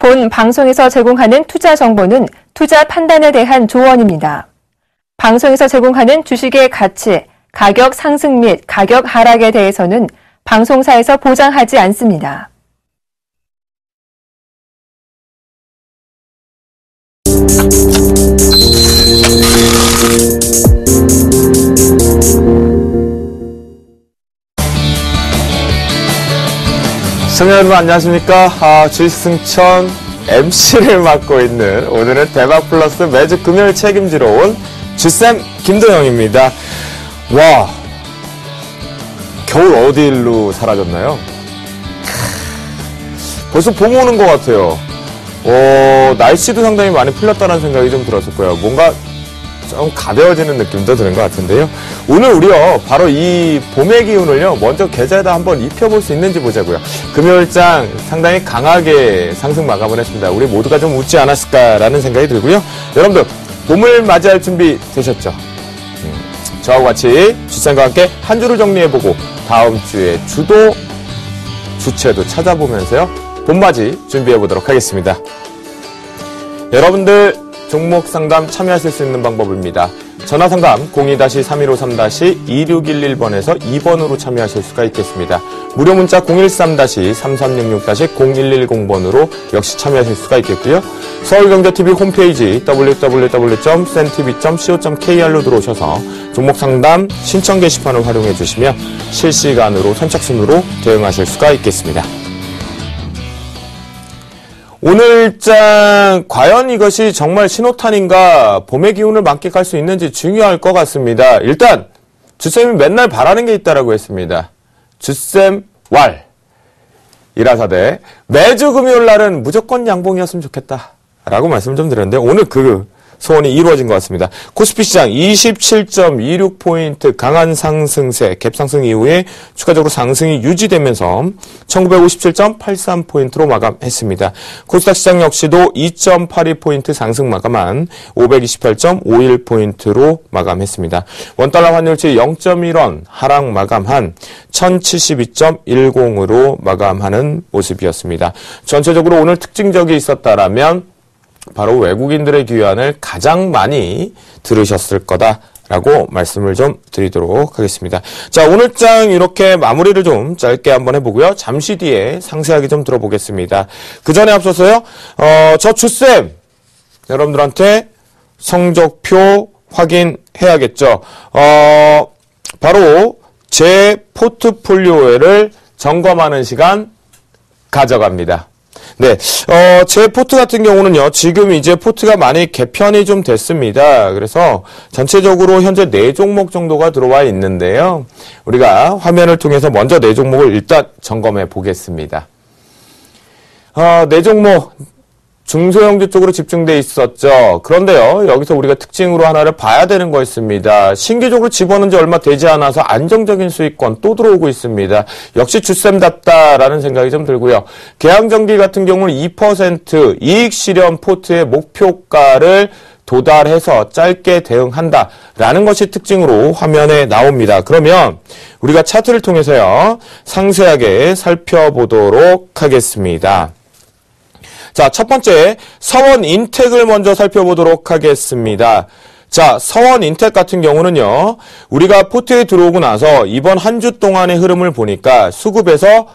본 방송에서 제공하는 투자 정보는 투자 판단에 대한 조언입니다. 방송에서 제공하는 주식의 가치, 가격 상승 및 가격 하락에 대해서는 방송사에서 보장하지 않습니다. 시청자 여러분 안녕하십니까. 주식승천 MC를 맡고 있는 오늘은 대박플러스 매주 금요일 책임지러 온 주쌤 김도영입니다. 와, 겨울 어디로 사라졌나요? 벌써 봄 오는 것 같아요. 날씨도 상당히 많이 풀렸다는 생각이 좀 들었었고요. 뭔가 좀 가벼워지는 느낌도 드는 것 같은데요. 오늘 우리요, 바로 이 봄의 기운을요, 먼저 계좌에다 한번 입혀볼 수 있는지 보자고요. 금요일장 상당히 강하게 상승 마감을 했습니다. 우리 모두가 좀 웃지 않았을까라는 생각이 들고요. 여러분들, 봄을 맞이할 준비 되셨죠? 저하고 같이 주쌤과 함께 한 주를 정리해보고 다음 주에 주도, 주체도 찾아보면서요, 봄맞이 준비해보도록 하겠습니다. 여러분들, 종목 상담 참여하실 수 있는 방법입니다. 전화상담 02-3153-2611번에서 2번으로 참여하실 수가 있겠습니다. 무료 문자 013-3366-0110번으로 역시 참여하실 수가 있겠고요. 서울경제TV 홈페이지 www.sentv.co.kr로 들어오셔서 종목 상담 신청 게시판을 활용해 주시면 실시간으로 선착순으로 대응하실 수가 있겠습니다. 오늘장 과연 이것이 정말 신호탄인가, 봄의 기운을 만끽할 수 있는지 중요할 것 같습니다. 일단 주쌤이 맨날 바라는 게 있다라고 했습니다. 주쌤 왈 일하사대 매주 금요일 날은 무조건 양봉이었으면 좋겠다라고 말씀을 좀 드렸는데 오늘 그 소원이 이루어진 것 같습니다. 코스피 시장 27.26포인트 강한 상승세, 갭상승 이후에 추가적으로 상승이 유지되면서 1957.83포인트로 마감했습니다. 코스닥 시장 역시도 2.82포인트 상승 마감한 528.51포인트로 마감했습니다. 원달러 환율치 0.1원 하락 마감한 1072.10으로 마감하는 모습이었습니다. 전체적으로 오늘 특징적이 있었다라면 바로 외국인들의 귀환을 가장 많이 들으셨을 거다라고 말씀을 좀 드리도록 하겠습니다. 자, 오늘장 이렇게 마무리를 좀 짧게 한번 해보고요. 잠시 뒤에 상세하게 좀 들어보겠습니다. 그 전에 앞서서요, 저 주쌤, 여러분들한테 성적표 확인해야겠죠. 바로 제 포트폴리오를 점검하는 시간 가져갑니다. 네, 제 포트 같은 경우는요, 지금 이제 포트가 많이 개편이 좀 됐습니다. 그래서 전체적으로 현재 4종목 정도가 들어와 있는데요. 우리가 화면을 통해서 먼저 4종목을 일단 점검해 보겠습니다. 4종목, 중소형주 쪽으로 집중돼 있었죠. 그런데요, 여기서 우리가 특징으로 하나를 봐야 되는 거 있습니다. 신규적으로 집어넣은 지 얼마 되지 않아서 안정적인 수익권 또 들어오고 있습니다. 역시 주쌤답다라는 생각이 좀 들고요. 계양전기 같은 경우는 2% 이익 실현 포트의 목표가를 도달해서 짧게 대응한다라는 것이 특징으로 화면에 나옵니다. 그러면 우리가 차트를 통해서요, 상세하게 살펴보도록 하겠습니다. 자, 첫 번째 서원인텍을 먼저 살펴보도록 하겠습니다. 자, 서원인텍 같은 경우는요, 우리가 포트에 들어오고 나서 이번 한 주 동안의 흐름을 보니까 수급에서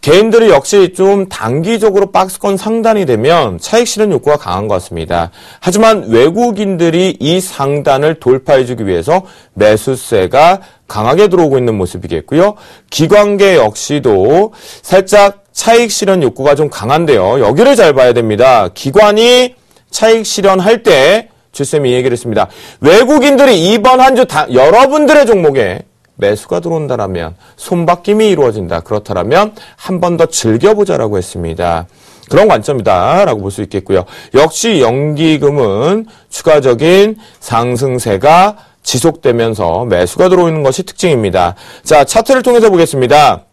개인들이 역시 좀 단기적으로 박스권 상단이 되면 차익 실현 욕구가 강한 것 같습니다. 하지만 외국인들이 이 상단을 돌파해주기 위해서 매수세가 강하게 들어오고 있는 모습이겠고요. 기관계 역시도 살짝 차익 실현 욕구가 좀 강한데요. 여기를 잘 봐야 됩니다. 기관이 차익 실현할 때 주쌤이 이 얘기를 했습니다. 외국인들이 이번 한 주 여러분들의 종목에 매수가 들어온다라면, 손바뀜이 이루어진다. 그렇다면 한 번 더 즐겨보자라고 했습니다. 그런 관점이다라고 볼 수 있겠고요. 역시 연기금은 추가적인 상승세가 지속되면서 매수가 들어오는 것이 특징입니다. 자, 차트를 통해서 보겠습니다.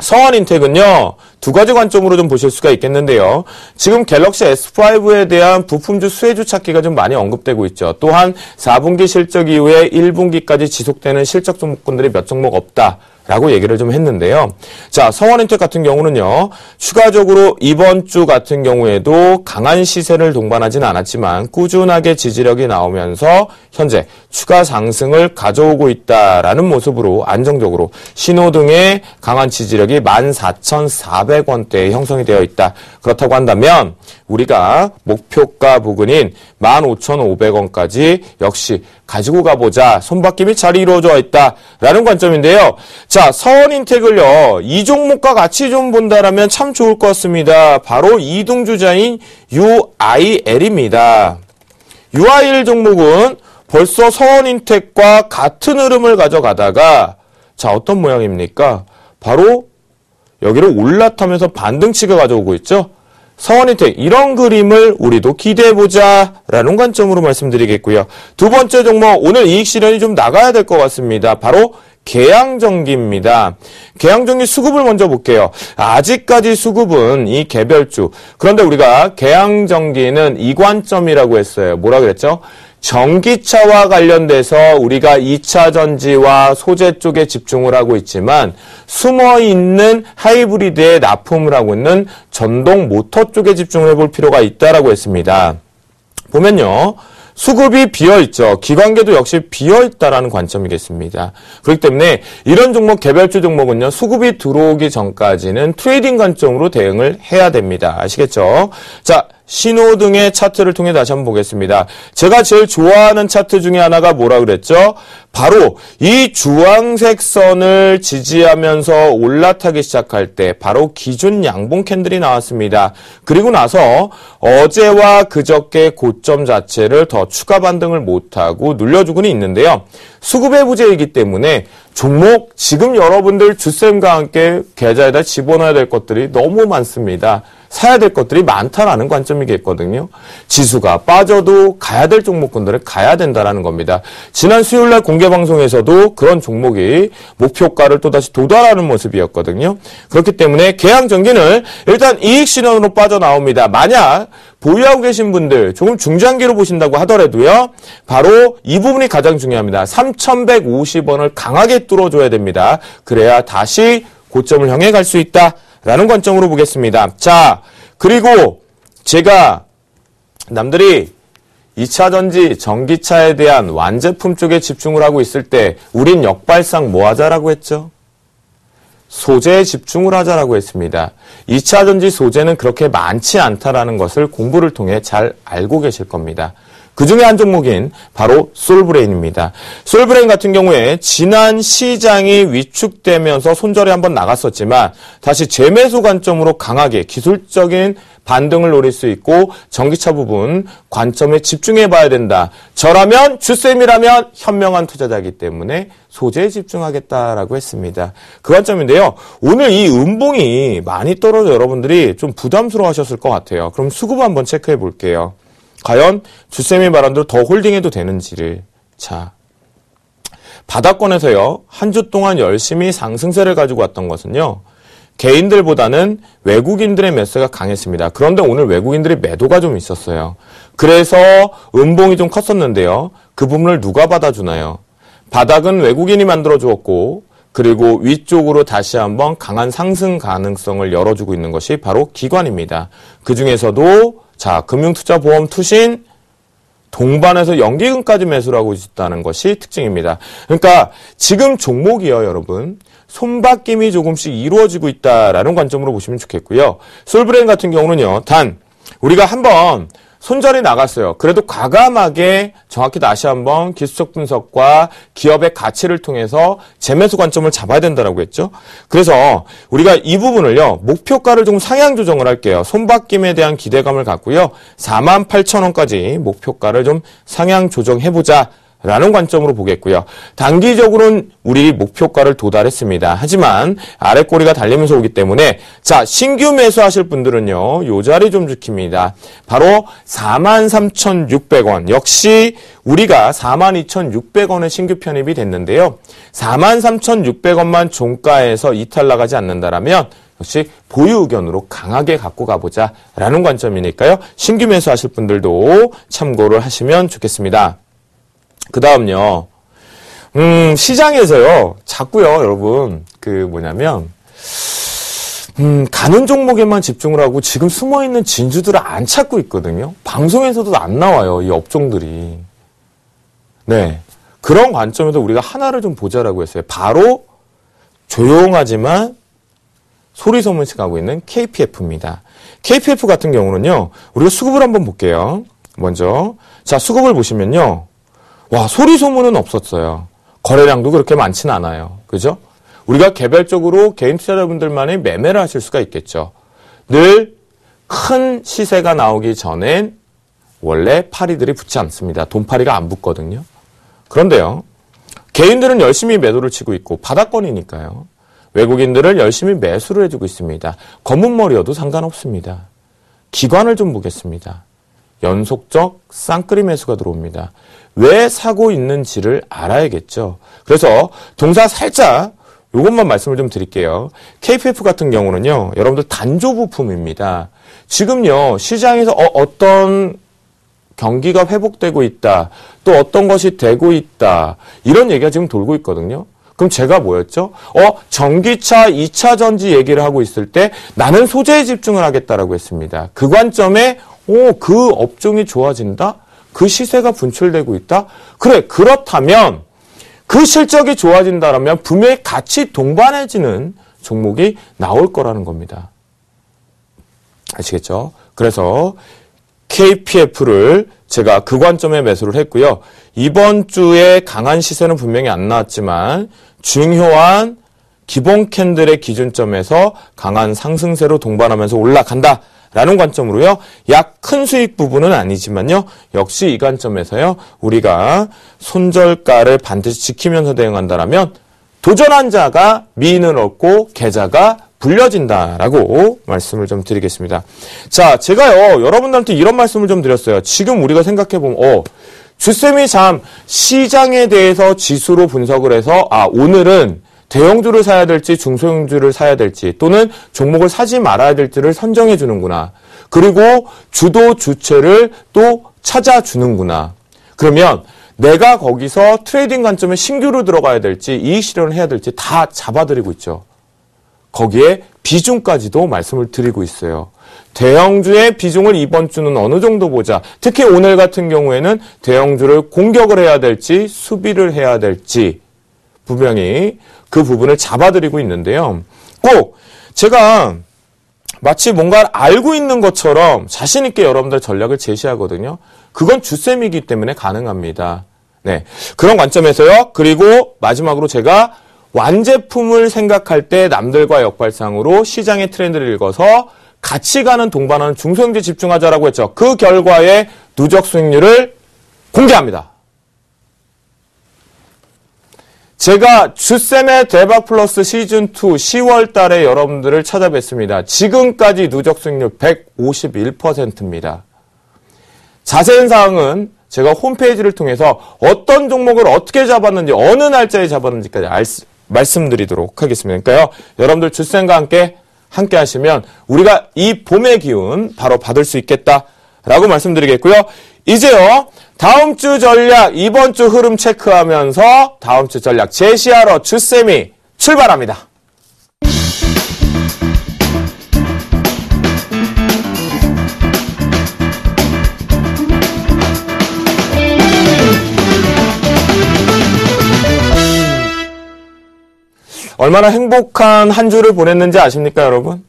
서원인텍은요, 두 가지 관점으로 좀 보실 수가 있겠는데요. 지금 갤럭시 S5에 대한 부품주 수혜주 찾기가 좀 많이 언급되고 있죠. 또한 4분기 실적 이후에 1분기까지 지속되는 실적 종목군들이 몇 종목 없다. 라고 얘기를 좀 했는데요. 자, 서원인텍 같은 경우는요, 추가적으로 이번 주 같은 경우에도 강한 시세를 동반하진 않았지만 꾸준하게 지지력이 나오면서 현재 추가 상승을 가져오고 있다라는 모습으로 안정적으로 신호등의 강한 지지력이 14,400원대에 형성이 되어 있다. 그렇다고 한다면 우리가 목표가 부근인 15,500원까지 역시 가지고 가보자. 손바뀜이 잘 이루어져 있다라는 관점인데요. 자, 서원인텍을요, 이 종목과 같이 좀 본다라면 참 좋을 것 같습니다. 바로 이등주자인 UIL입니다. UIL 종목은 벌써 서원인텍과 같은 흐름을 가져가다가 자, 어떤 모양입니까? 바로 여기를 올라타면서 반등치가 가져오고 있죠. 서원인텍 이런 그림을 우리도 기대해보자 라는 관점으로 말씀드리겠고요. 두 번째 종목 오늘 이익 실현이 좀 나가야 될 것 같습니다. 바로 계양전기입니다. 계양전기 수급을 먼저 볼게요. 아직까지 수급은 이 개별주. 그런데 우리가 계양전기는 이관점이라고 했어요. 뭐라 그랬죠? 전기차와 관련돼서 우리가 2차 전지와 소재 쪽에 집중을 하고 있지만 숨어있는 하이브리드에 납품을 하고 있는 전동 모터 쪽에 집중을 해볼 필요가 있다라고 했습니다. 보면요. 수급이 비어있죠. 기관계도 역시 비어있다라는 관점이겠습니다. 그렇기 때문에 이런 종목, 개별주 종목은요. 수급이 들어오기 전까지는 트레이딩 관점으로 대응을 해야 됩니다. 아시겠죠? 자, 신호등의 차트를 통해 다시 한번 보겠습니다. 제가 제일 좋아하는 차트 중에 하나가 뭐라 그랬죠? 바로 이 주황색 선을 지지하면서 올라타기 시작할 때 바로 기준 양봉 캔들이 나왔습니다. 그리고 나서 어제와 그저께 고점 자체를 더 추가 반등을 못하고 눌려주고는 있는데요. 수급의 부재이기 때문에 종목 지금 여러분들 주쌤과 함께 계좌에다 집어넣어야 될 것들이 너무 많습니다. 사야 될 것들이 많다라는 관점이겠거든요. 지수가 빠져도 가야 될 종목군들은 가야 된다라는 겁니다. 지난 수요일날 공개방송에서도 그런 종목이 목표가를 또다시 도달하는 모습이었거든요. 그렇기 때문에 계양전기는 일단 이익 실현으로 빠져나옵니다. 만약 보유하고 계신 분들 조금 중장기로 보신다고 하더라도요. 바로 이 부분이 가장 중요합니다. 3,150원을 강하게 뚫어줘야 됩니다. 그래야 다시 고점을 향해 갈 수 있다라는 관점으로 보겠습니다. 자, 그리고 제가 남들이 2차 전지, 전기차에 대한 완제품 쪽에 집중을 하고 있을 때 우린 역발상 뭐 하자라고 했죠? 소재에 집중을 하자라고 했습니다. 2차 전지 소재는 그렇게 많지 않다라는 것을 공부를 통해 잘 알고 계실 겁니다. 그 중에 한 종목인 바로 솔브레인입니다. 솔브레인 같은 경우에 지난 시장이 위축되면서 손절이 한번 나갔었지만 다시 재매수 관점으로 강하게 기술적인 반등을 노릴 수 있고 전기차 부분 관점에 집중해 봐야 된다. 저라면 주쌤이라면 현명한 투자자이기 때문에 소재에 집중하겠다라고 했습니다. 그 관점인데요. 오늘 이 음봉이 많이 떨어져 여러분들이 좀 부담스러워 하셨을 것 같아요. 그럼 수급 한번 체크해 볼게요. 과연 주쌤이 말한 대로 더 홀딩해도 되는지를. 자, 바닥권에서요. 한 주 동안 열심히 상승세를 가지고 왔던 것은요. 개인들보다는 외국인들의 매수가 강했습니다. 그런데 오늘 외국인들의 매도가 좀 있었어요. 그래서 음봉이 좀 컸었는데요. 그 부분을 누가 받아주나요? 바닥은 외국인이 만들어주었고 그리고 위쪽으로 다시 한번 강한 상승 가능성을 열어주고 있는 것이 바로 기관입니다. 그 중에서도 자, 금융투자보험 투신 동반해서 연기금까지 매수를 하고 있다는 것이 특징입니다. 그러니까 지금 종목이요, 여러분. 손바뀜이 조금씩 이루어지고 있다라는 관점으로 보시면 좋겠고요. 솔브레인 같은 경우는요. 단 우리가 한번 손절이 나갔어요. 그래도 과감하게 정확히 다시 한번 기술적 분석과 기업의 가치를 통해서 재매수 관점을 잡아야 된다라고 했죠. 그래서 우리가 이 부분을요. 목표가를 좀 상향 조정을 할게요. 손바뀜에 대한 기대감을 갖고요. 48,000원까지 목표가를 좀 상향 조정해보자. 라는 관점으로 보겠고요. 단기적으로는 우리 목표가를 도달했습니다. 하지만 아래 꼬리가 달리면서 오기 때문에 자, 신규 매수하실 분들은요. 요 자리 좀 지킵니다. 바로 43,600원. 역시 우리가 42,600원의 신규 편입이 됐는데요. 43,600원만 종가에서 이탈 나가지 않는다라면 역시 보유 의견으로 강하게 갖고 가보자 라는 관점이니까요. 신규 매수하실 분들도 참고를 하시면 좋겠습니다. 그 다음요. 시장에서요, 자꾸요, 여러분, 가는 종목에만 집중을 하고 지금 숨어있는 진주들을 안 찾고 있거든요. 방송에서도 안 나와요, 이 업종들이. 네. 그런 관점에서 우리가 하나를 좀 보자라고 했어요. 바로 조용하지만 소리 소문씩 하고 있는 KPF입니다. KPF 같은 경우는요, 우리가 수급을 한번 볼게요. 먼저. 자, 수급을 보시면요. 와, 소리 소문은 없었어요. 거래량도 그렇게 많지는 않아요. 그죠? 우리가 개별적으로 개인 투자자분들만이 매매를 하실 수가 있겠죠. 늘 큰 시세가 나오기 전엔 원래 파리들이 붙지 않습니다. 돈파리가 안 붙거든요. 그런데요, 개인들은 열심히 매도를 치고 있고 바닥권이니까요. 외국인들을 열심히 매수를 해주고 있습니다. 검은 머리여도 상관없습니다. 기관을 좀 보겠습니다. 연속적 쌍끌이 매수가 들어옵니다. 왜 사고 있는지를 알아야겠죠. 그래서 동사 살짝 이것만 말씀을 좀 드릴게요. KPF 같은 경우는요, 여러분들 단조 부품입니다. 지금요, 시장에서 어떤 경기가 회복되고 있다, 또 어떤 것이 되고 있다, 이런 얘기가 지금 돌고 있거든요. 그럼 제가 뭐였죠? 전기차 2차 전지 얘기를 하고 있을 때 나는 소재에 집중을 하겠다라고 했습니다. 그 관점에 그 업종이 좋아진다? 그 시세가 분출되고 있다? 그래, 그렇다면 그 실적이 좋아진다면 분명히 같이 동반해지는 종목이 나올 거라는 겁니다. 아시겠죠? 그래서 KPF를 제가 그 관점에 매수를 했고요. 이번 주에 강한 시세는 분명히 안 나왔지만 중요한 기본 캔들의 기준점에서 강한 상승세로 동반하면서 올라간다라는 관점으로요. 약 큰 수익 부분은 아니지만요. 역시 이 관점에서요. 우리가 손절가를 반드시 지키면서 대응한다라면 도전한 자가 미인을 얻고 계좌가 불려진다라고 말씀을 좀 드리겠습니다. 자, 제가요, 여러분들한테 이런 말씀을 좀 드렸어요. 지금 우리가 생각해보면, 주쌤이 참 시장에 대해서 지수로 분석을 해서, 오늘은 대형주를 사야 될지 중소형주를 사야 될지 또는 종목을 사지 말아야 될지를 선정해 주는구나. 그리고 주도 주체를 또 찾아주는구나. 그러면 내가 거기서 트레이딩 관점에 신규로 들어가야 될지 이익 실현을 해야 될지 다 잡아드리고 있죠. 거기에 비중까지도 말씀을 드리고 있어요. 대형주의 비중을 이번 주는 어느 정도 보자. 특히 오늘 같은 경우에는 대형주를 공격을 해야 될지 수비를 해야 될지 분명히 그 부분을 잡아드리고 있는데요. 꼭 제가 마치 뭔가를 알고 있는 것처럼 자신 있게 여러분들 전략을 제시하거든요. 그건 주쌤이기 때문에 가능합니다. 네, 그런 관점에서요. 그리고 마지막으로 제가 완제품을 생각할 때 남들과 역발상으로 시장의 트렌드를 읽어서 같이 가는 동반하는 중소형주에 집중하자라고 했죠. 그 결과의 누적 수익률을 공개합니다. 제가 주쌤의 대박 플러스 시즌2 10월 달에 여러분들을 찾아뵙습니다. 지금까지 누적 수익률 151%입니다. 자세한 사항은 제가 홈페이지를 통해서 어떤 종목을 어떻게 잡았는지 어느 날짜에 잡았는지까지 말씀드리도록 하겠습니다. 그러니까요, 여러분들 주쌤과 함께 하시면 우리가 이 봄의 기운 바로 받을 수 있겠다라고 말씀드리겠고요. 이제요, 다음 주 전략, 이번 주 흐름 체크하면서 다음 주 전략 제시하러 주쌤이 출발합니다. 얼마나 행복한 한 주를 보냈는지 아십니까, 여러분?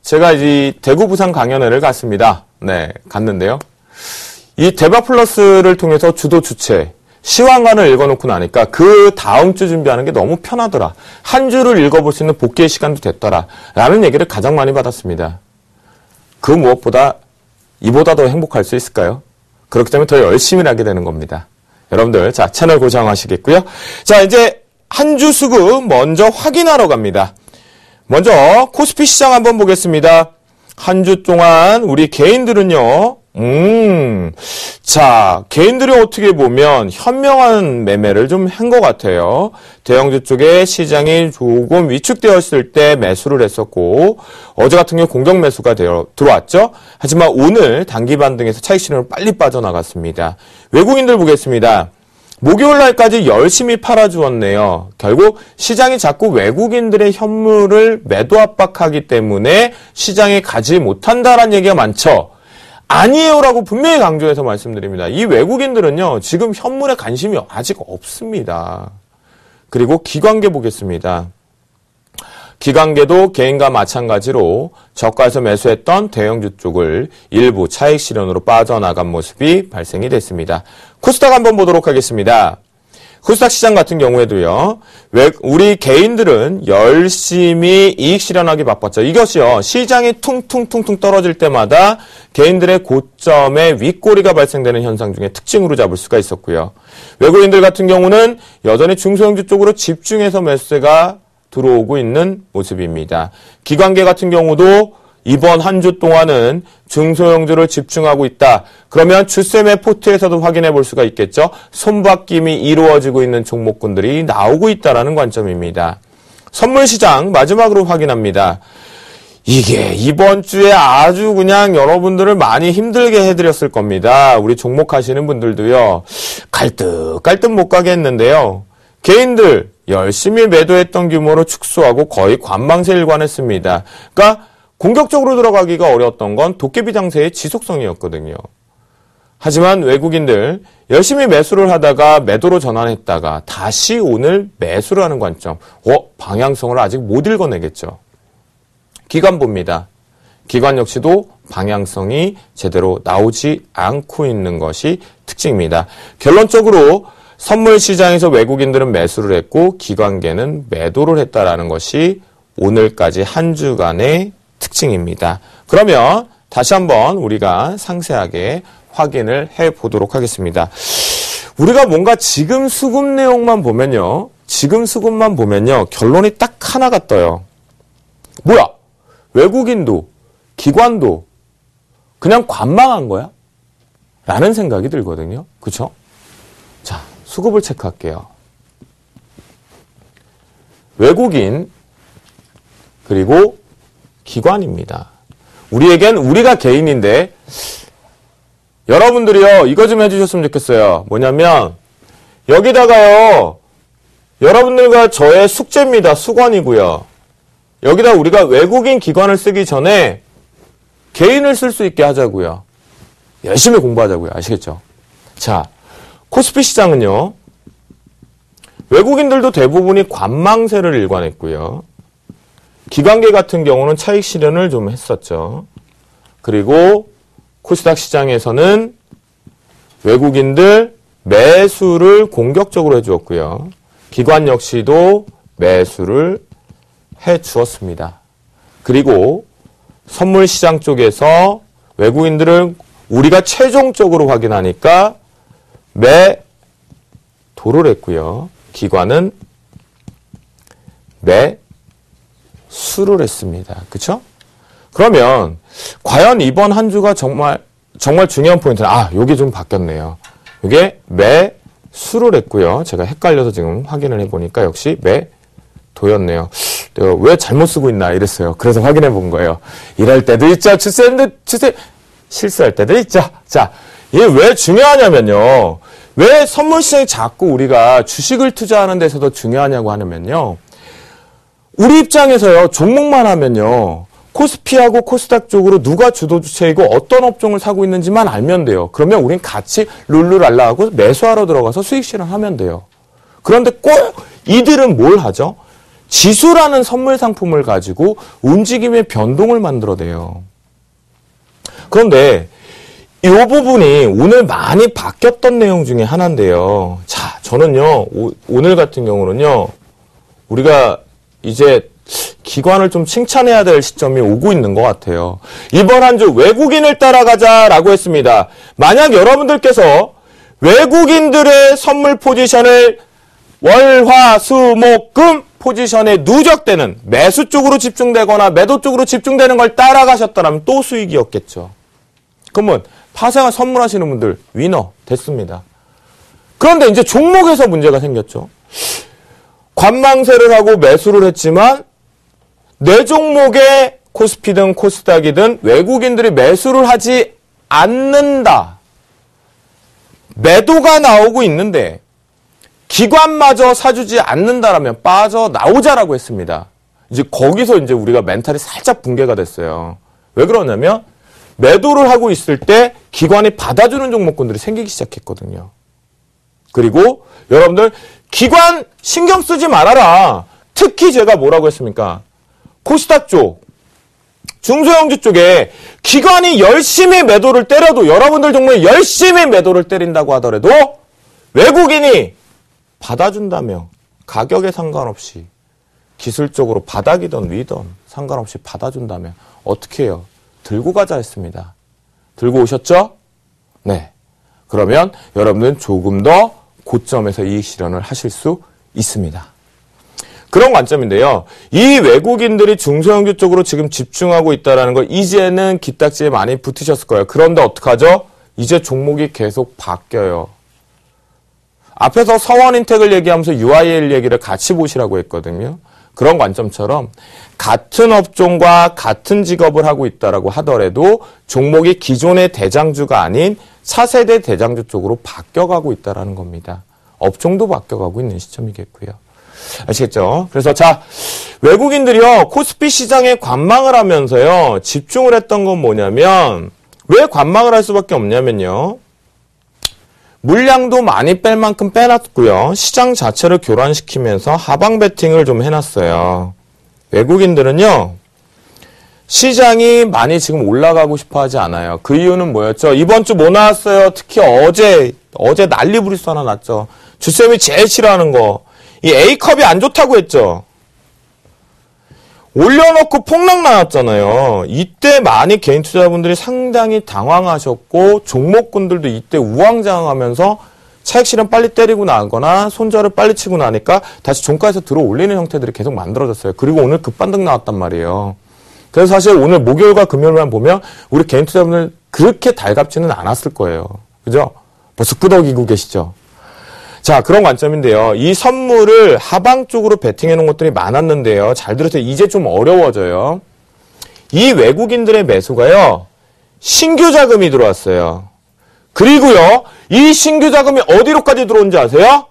제가 이제 대구 부산 강연회를 갔습니다. 네, 갔는데요. 이 대박 플러스를 통해서 주도 주체, 시황관을 읽어놓고 나니까 그 다음 주 준비하는 게 너무 편하더라. 한 주를 읽어볼 수 있는 복귀의 시간도 됐더라. 라는 얘기를 가장 많이 받았습니다. 그 무엇보다 이보다 더 행복할 수 있을까요? 그렇기 때문에 더 열심히 하게 되는 겁니다. 여러분들, 자, 채널 고정하시겠고요. 자, 이제 한 주 수급 먼저 확인하러 갑니다. 먼저 코스피 시장 한번 보겠습니다. 한 주 동안 우리 개인들은요. 자, 개인들이 어떻게 보면 현명한 매매를 좀 한 것 같아요. 대형주 쪽에 시장이 조금 위축되었을 때 매수를 했었고 어제 같은 경우 공격 매수가 들어왔죠. 하지만 오늘 단기 반등에서 차익 실현으로 빨리 빠져나갔습니다. 외국인들 보겠습니다. 목요일 날까지 열심히 팔아주었네요. 결국 시장이 자꾸 외국인들의 현물을 매도 압박하기 때문에 시장에 가지 못한다라는 얘기가 많죠. 아니에요라고 분명히 강조해서 말씀드립니다. 이 외국인들은요, 지금 현물에 관심이 아직 없습니다. 그리고 기관계 보겠습니다. 기관계도 개인과 마찬가지로 저가에서 매수했던 대형주 쪽을 일부 차익 실현으로 빠져나간 모습이 발생이 됐습니다. 코스닥 한번 보도록 하겠습니다. 코스닥 시장 같은 경우에도요, 우리 개인들은 열심히 이익 실현하기 바빴죠. 이것이요, 시장이 퉁퉁퉁퉁 떨어질 때마다 개인들의 고점에 윗꼬리가 발생되는 현상 중에 특징으로 잡을 수가 있었고요. 외국인들 같은 경우는 여전히 중소형주 쪽으로 집중해서 매수세가 들어오고 있는 모습입니다. 기관계 같은 경우도 이번 한 주 동안은 중소형주를 집중하고 있다. 그러면 주쌤의 포트에서도 확인해 볼 수가 있겠죠. 손바뀜이 이루어지고 있는 종목군들이 나오고 있다는 관점입니다. 선물시장 마지막으로 확인합니다. 이게 이번 주에 아주 그냥 여러분들을 많이 힘들게 해드렸을 겁니다. 우리 종목하시는 분들도요. 갈듯 못 가게 했는데요. 개인들 열심히 매도했던 규모로 축소하고 거의 관망세 일관했습니다. 그러니까 공격적으로 들어가기가 어려웠던 건 도깨비 장세의 지속성이었거든요. 하지만 외국인들 열심히 매수를 하다가 매도로 전환했다가 다시 오늘 매수를 하는 관점. 방향성을 아직 못 읽어내겠죠. 기관 봅니다. 기관 역시도 방향성이 제대로 나오지 않고 있는 것이 특징입니다. 결론적으로 선물 시장에서 외국인들은 매수를 했고 기관계는 매도를 했다라는 것이 오늘까지 한 주간의 특징입니다. 그러면 다시 한번 우리가 상세하게 확인을 해보도록 하겠습니다. 우리가 뭔가 지금 수급 내용만 보면요. 지금 수급만 보면요. 결론이 딱 하나가 떠요. 뭐야? 외국인도 기관도 그냥 관망한 거야? 라는 생각이 들거든요. 그렇죠? 자, 수급을 체크할게요. 외국인 그리고 기관입니다. 우리가 개인인데 여러분들이요, 이거 좀 해주셨으면 좋겠어요. 뭐냐면 여기다가요, 여러분들과 저의 숙제입니다. 수건이고요. 여기다 우리가 외국인 기관을 쓰기 전에 개인을 쓸 수 있게 하자고요. 열심히 공부하자고요. 아시겠죠? 자, 코스피 시장은요, 외국인들도 대부분이 관망세를 일관했고요. 기관계 같은 경우는 차익 실현을 좀 했었죠. 그리고 코스닥 시장에서는 외국인들 매수를 공격적으로 해주었고요. 기관 역시도 매수를 해주었습니다. 그리고 선물 시장 쪽에서 외국인들을 우리가 최종적으로 확인하니까 매도를 했고요. 기관은 매수를 했습니다. 그렇죠? 그러면 과연 이번 한 주가 정말 중요한 포인트는 요게 좀 바뀌었네요. 이게 매수를 했고요. 제가 헷갈려서 지금 확인을 해보니까 역시 매도였네요. 내가 왜 잘못 쓰고 있나 이랬어요. 그래서 확인해 본 거예요. 이럴 때도 있죠. 주쌤 실수할 때도 있죠. 자, 이게 왜 중요하냐면요. 왜 선물 시장이 자꾸 우리가 주식을 투자하는 데서도 중요하냐고 하면요. 우리 입장에서요. 종목만 하면요. 코스피하고 코스닥 쪽으로 누가 주도 주체이고 어떤 업종을 사고 있는지만 알면 돼요. 그러면 우린 같이 룰루랄라하고 매수하러 들어가서 수익 실현하면 돼요. 그런데 꼭 이들은 뭘 하죠? 지수라는 선물 상품을 가지고 움직임의 변동을 만들어내요. 그런데 이 부분이 오늘 많이 바뀌었던 내용 중에 하나인데요. 자, 저는요, 오늘 같은 경우는요, 우리가 이제 기관을 좀 칭찬해야 될 시점이 오고 있는 것 같아요. 이번 한 주 외국인을 따라가자라고 했습니다. 만약 여러분들께서 외국인들의 선물 포지션을 월, 화, 수, 목, 금 포지션에 누적되는 매수 쪽으로 집중되거나 매도 쪽으로 집중되는 걸 따라가셨더라면 또 수익이었겠죠. 그러면 파생을 선물하시는 분들 위너 됐습니다. 그런데 이제 종목에서 문제가 생겼죠. 관망세를 하고 매수를 했지만 내 종목에 코스피든 코스닥이든 외국인들이 매수를 하지 않는다. 매도가 나오고 있는데 기관마저 사주지 않는다라면 빠져나오자라고 했습니다. 이제 거기서 이제 우리가 멘탈이 살짝 붕괴가 됐어요. 왜 그러냐면 매도를 하고 있을 때 기관이 받아주는 종목군들이 생기기 시작했거든요. 그리고 여러분들 기관 신경 쓰지 말아라. 특히 제가 뭐라고 했습니까? 코스닥 쪽, 중소형주 쪽에 기관이 열심히 매도를 때려도 여러분들 종목에 열심히 매도를 때린다고 하더라도 외국인이 받아준다며 가격에 상관없이 기술적으로 바닥이든 위든 상관없이 받아준다며 어떻게 해요? 들고 가자 했습니다. 들고 오셨죠? 네. 그러면 여러분들은 조금 더 고점에서 이익 실현을 하실 수 있습니다. 그런 관점인데요. 이 외국인들이 중소형주 쪽으로 지금 집중하고 있다는 거 이제는 기딱지에 많이 붙으셨을 거예요. 그런데 어떡하죠? 이제 종목이 계속 바뀌어요. 앞에서 서원인텍을 얘기하면서 UIL 얘기를 같이 보시라고 했거든요. 그런 관점처럼 같은 업종과 같은 직업을 하고 있다라고 하더라도 종목이 기존의 대장주가 아닌 차세대 대장주 쪽으로 바뀌어가고 있다는 겁니다. 업종도 바뀌어가고 있는 시점이겠고요. 아시겠죠? 그래서 자, 외국인들이요, 코스피 시장에 관망을 하면서요, 집중을 했던 건 뭐냐면, 왜 관망을 할 수밖에 없냐면요, 물량도 많이 뺄 만큼 빼놨고요, 시장 자체를 교란시키면서 하방 베팅을 좀 해놨어요. 외국인들은요, 시장이 많이 지금 올라가고 싶어 하지 않아요. 그 이유는 뭐였죠? 이번 주 뭐 나왔어요? 특히 어제 난리 부리스 하나 났죠. 주쌤이 제일 싫어하는 거. 이 A컵이 안 좋다고 했죠. 올려놓고 폭락 나왔잖아요. 이때 많이 개인 투자자분들이 상당히 당황하셨고 종목군들도 이때 우왕좌왕하면서 차익 실현 빨리 때리고 나거나 손절을 빨리 치고 나니까 다시 종가에서 들어 올리는 형태들이 계속 만들어졌어요. 그리고 오늘 급반등 나왔단 말이에요. 그래서 사실 오늘 목요일과 금요일만 보면 우리 개인 투자자분들 그렇게 달갑지는 않았을 거예요. 그죠? 벌써 끄덕이고 계시죠? 자, 그런 관점인데요. 이 선물을 하방 쪽으로 베팅해 놓은 것들이 많았는데요. 잘 들으세요. 이제 좀 어려워져요. 이 외국인들의 매수가요, 신규 자금이 들어왔어요. 그리고요, 이 신규 자금이 어디로까지 들어온지 아세요?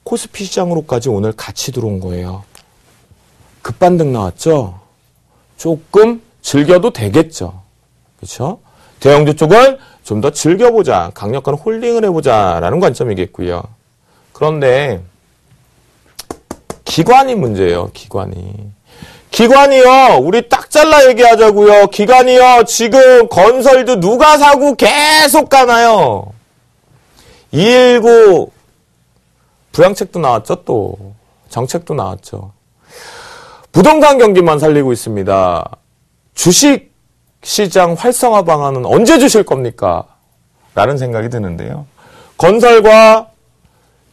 코스피 시장으로까지 오늘 같이 들어온 거예요. 급반등 나왔죠? 조금 즐겨도 되겠죠. 그렇죠? 대형주 쪽은 좀 더 즐겨보자, 강력한 홀딩을 해보자라는 관점이겠고요. 그런데 기관이 문제예요. 기관이요. 우리 딱 잘라 얘기하자고요. 기관이요. 지금 건설도 누가 사고 계속 가나요. 219 부양책도 나왔죠. 또 정책도 나왔죠. 부동산 경기만 살리고 있습니다. 주식 시장 활성화 방안은 언제 주실 겁니까? 라는 생각이 드는데요. 건설과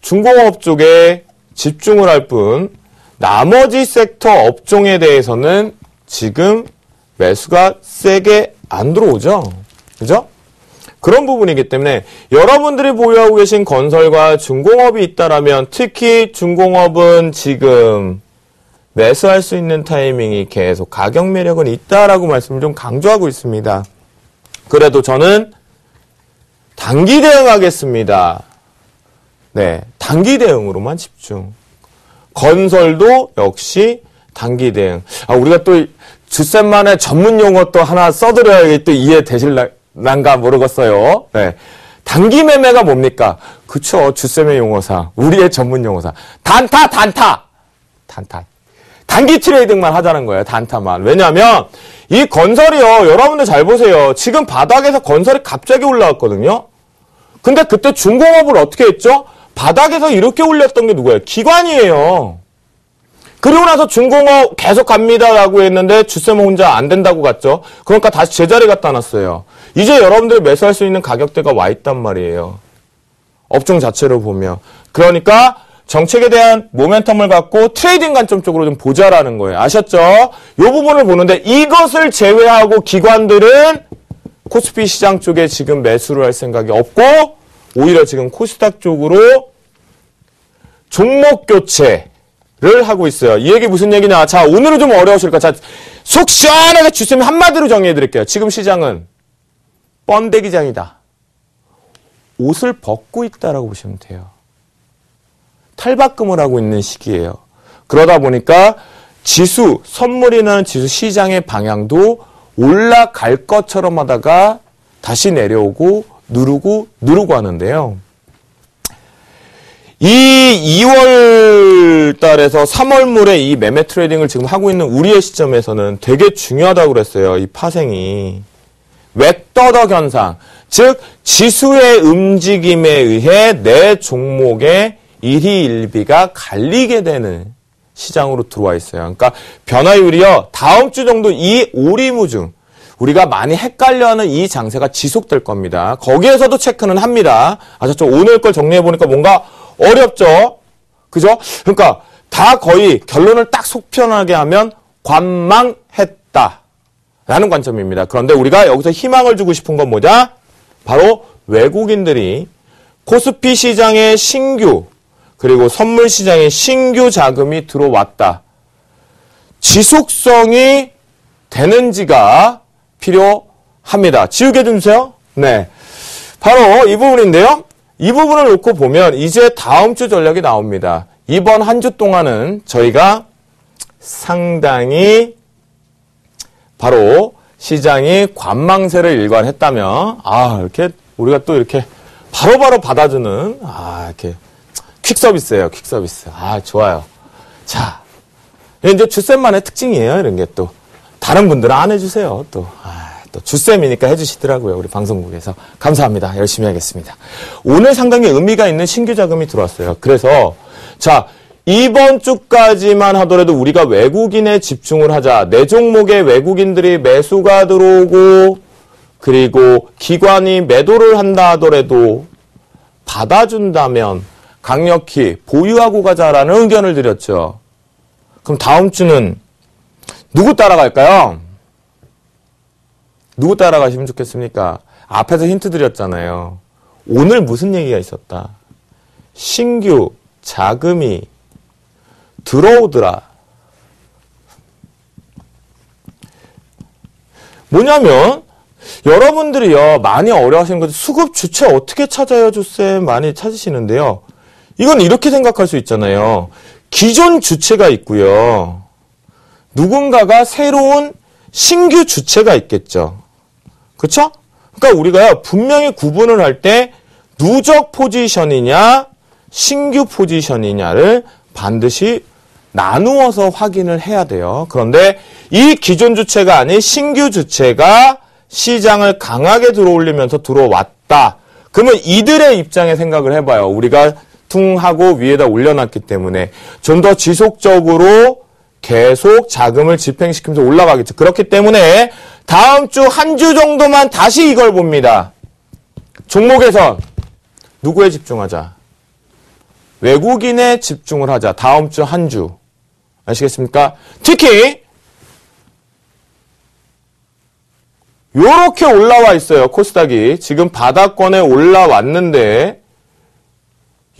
중공업 쪽에 집중을 할 뿐 나머지 섹터 업종에 대해서는 지금 매수가 세게 안 들어오죠. 그죠? 그런 부분이기 때문에 여러분들이 보유하고 계신 건설과 중공업이 있다라면 특히 중공업은 지금 매수할 수 있는 타이밍이 계속 가격 매력은 있다라고 말씀을 좀 강조하고 있습니다. 그래도 저는 단기 대응하겠습니다. 네, 단기 대응으로만 집중. 건설도 역시 단기 대응. 우리가 또 주쌤만의 전문 용어 또 하나 써드려야 또 이해되실란가 모르겠어요. 네. 단기 매매가 뭡니까? 그쵸, 주쌤의 용어사. 우리의 전문 용어사. 단타. 단기 트레이딩만 하자는 거예요. 단타만. 왜냐하면 이 건설이요. 여러분들 잘 보세요. 지금 바닥에서 건설이 갑자기 올라왔거든요. 근데 그때 중공업을 어떻게 했죠? 바닥에서 이렇게 올렸던 게 누구예요? 기관이에요. 그리고 나서 중공업 계속 갑니다라고 했는데 주쌤 혼자 안 된다고 갔죠. 그러니까 다시 제자리 갖다 놨어요. 이제 여러분들이 매수할 수 있는 가격대가 와 있단 말이에요. 업종 자체로 보면. 그러니까 정책에 대한 모멘텀을 갖고 트레이딩 관점 쪽으로 좀 보자라는 거예요. 아셨죠? 이 부분을 보는데 이것을 제외하고 기관들은 코스피 시장 쪽에 지금 매수를 할 생각이 없고 오히려 지금 코스닥 쪽으로 종목 교체를 하고 있어요. 이 얘기 무슨 얘기냐? 자, 오늘은 좀 어려우실까? 자, 속 시원하게 주쌤이 한마디로 정리해 드릴게요. 지금 시장은 번데기장이다. 옷을 벗고 있다라고 보시면 돼요. 탈바꿈을 하고 있는 시기예요. 그러다 보니까 지수, 선물이라는 지수 시장의 방향도 올라갈 것처럼 하다가 다시 내려오고 누르고 하는데요. 이 2월 달에서 3월 물에 이 매매 트레이딩을 지금 하고 있는 우리의 시점에서는 되게 중요하다고 그랬어요. 이 파생이. 웹더덕 현상. 즉, 지수의 움직임에 의해 내 종목의 일희일비가 갈리게 되는 시장으로 들어와 있어요. 그러니까 변화율이요. 다음 주 정도 이 오리무중. 우리가 많이 헷갈려하는 이 장세가 지속될 겁니다. 거기에서도 체크는 합니다. 아셨죠? 오늘 걸 정리해보니까 뭔가 어렵죠? 그죠? 그러니까 다 거의 결론을 딱 속 편하게 하면 관망했다. 라는 관점입니다. 그런데 우리가 여기서 희망을 주고 싶은 건 뭐냐? 바로 외국인들이 코스피 시장에 신규 그리고 선물 시장에 신규 자금이 들어왔다. 지속성이 되는지가 필요합니다. 지우개 좀 주세요. 네. 바로 이 부분인데요. 이 부분을 놓고 보면 이제 다음 주 전략이 나옵니다. 이번 한 주 동안은 저희가 상당히 바로 시장이 관망세를 일관했다면 이렇게 우리가 또 이렇게 바로바로 받아주는 이렇게 퀵 서비스예요. 퀵 서비스. 좋아요. 자, 이제 주쌤만의 특징이에요. 이런 게 또 다른 분들은 안 해주세요. 또 주쌤이니까 해주시더라고요. 우리 방송국에서. 감사합니다. 열심히 하겠습니다. 오늘 상당히 의미가 있는 신규 자금이 들어왔어요. 그래서 자, 이번 주까지만 하더라도 우리가 외국인에 집중을 하자. 내 종목에 외국인들이 매수가 들어오고 그리고 기관이 매도를 한다 하더라도 받아준다면 강력히 보유하고 가자라는 의견을 드렸죠. 그럼 다음 주는 누구 따라갈까요? 누구 따라가시면 좋겠습니까? 앞에서 힌트 드렸잖아요. 오늘 무슨 얘기가 있었다. 신규 자금이 들어오더라. 뭐냐면 여러분들이요 많이 어려워하시는 것도 수급 주체 어떻게 찾아요, 주쌤? 많이 찾으시는데요. 이건 이렇게 생각할 수 있잖아요. 기존 주체가 있고요. 누군가가 새로운 신규 주체가 있겠죠. 그렇죠? 그러니까 우리가요 분명히 구분을 할 때 누적 포지션이냐 신규 포지션이냐를 반드시 나누어서 확인을 해야 돼요. 그런데 이 기존 주체가 아닌 신규 주체가 시장을 강하게 들어올리면서 들어왔다. 그러면 이들의 입장에 생각을 해봐요. 우리가 퉁 하고 위에다 올려놨기 때문에 좀 더 지속적으로 계속 자금을 집행시키면서 올라가겠죠. 그렇기 때문에 다음 주 한 주 정도만 다시 이걸 봅니다. 종목에서 누구에 집중하자? 외국인에 집중을 하자. 다음 주 한 주. 아시겠습니까? 특히 요렇게 올라와 있어요. 코스닥이. 지금 바닥권에 올라왔는데